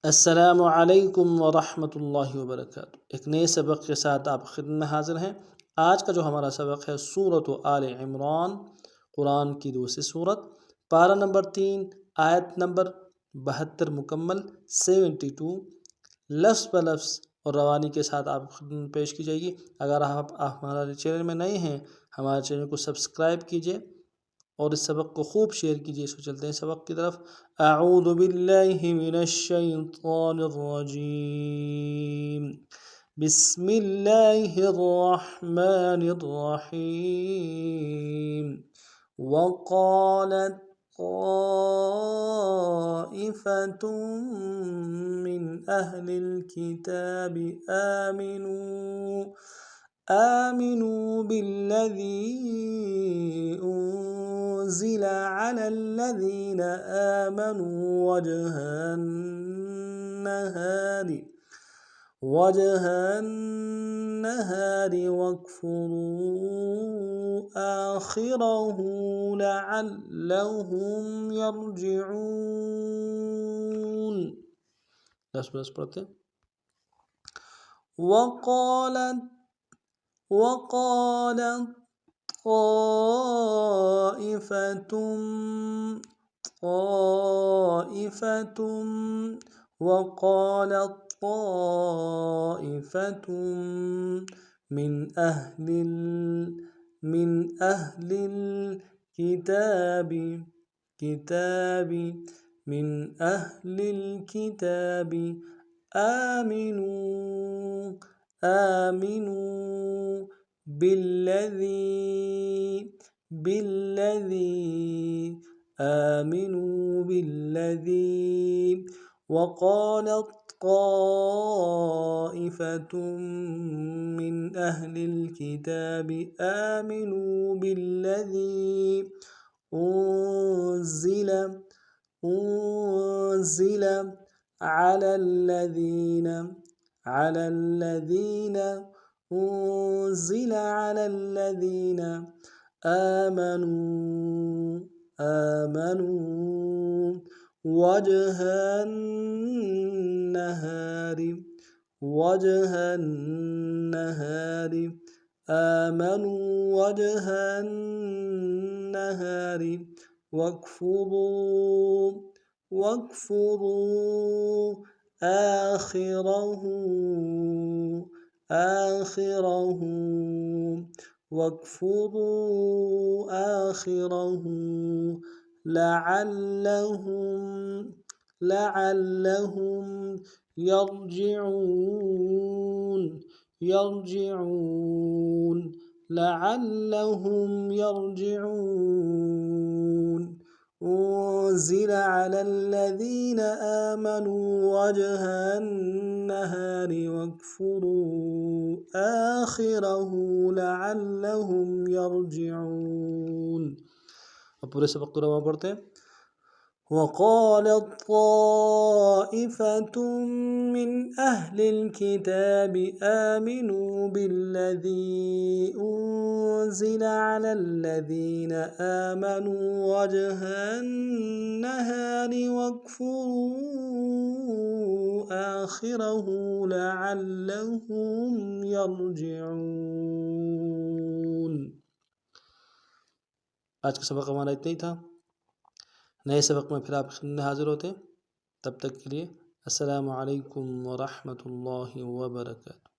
अस्सलामु अलैकुम वरहमतुल्लाहि वबरकातुहू। एक नए सबक के साथ आप खिदमत में हाजिर हैं। आज का जो हमारा सबक है सूरत आल इमरान, कुरान की दूसरी सूरत, पारा नंबर 3, आयत नंबर 72 मुकम्मल 72, लफ्ज़ ब लफ्ज़ और रवानी के साथ आप खिदमत पेश की जाएगी। अगर आप हमारे चैनल में नए हैं, हमारे चैनल को सब्सक्राइब कीजिए और इस सबक को खूब शेयर कीजिए। इसको चलते हैं सबक की तरफ। अऊज़ु बिल्लाहि मिनश शैतानिर रजीम, बिस्मिल्लाहिर रहमानिर रहीम। वक़ालत ताइफ़तुम मिन अहलिल किताबि आमिनू बिल्लज़ी उन्ज़िला अलल लज़ीना आमनू वजहन नहारी वक्फुरू आखिरहू लअल्लहुम यरजिऊन। दस पढ़ते। वक़ालत ताइफ़तुम मिन अहलिल किताबि आमिनू बिल्लज़ी वक़ालत ताइफ़तुम मिन अहलिल किताबि आमिनू बिल्लज़ी उन्ज़िला अलल लज़ीना आमनू वजहन नहारी वक्फुरू आखिरहू लअल्लहुम यरजिऊन। उन्ज़िला अलल लज़ीना आमनू वजहन नहारी वक्फुरू आखिरहू लअल्लहुम यरजिऊन। अब पूरे सबक को रवा पढ़ते हैं। वक़ालत ताइफ़तुम मिन अहलिल किताबि आमिनू बिल्लज़ी उन्ज़िला अलल लज़ीना आमनू वजहन नहारी वक्फुरू आखिरहू लअल्लहुम यरजिऊन। आज का सबक हमारा इतना ही था। नए सबक में फिर आप हाजिर होते। तब तक के लिए अस्सलामु अलैकुम वरहमतुल्लाहि वबरकातुहू।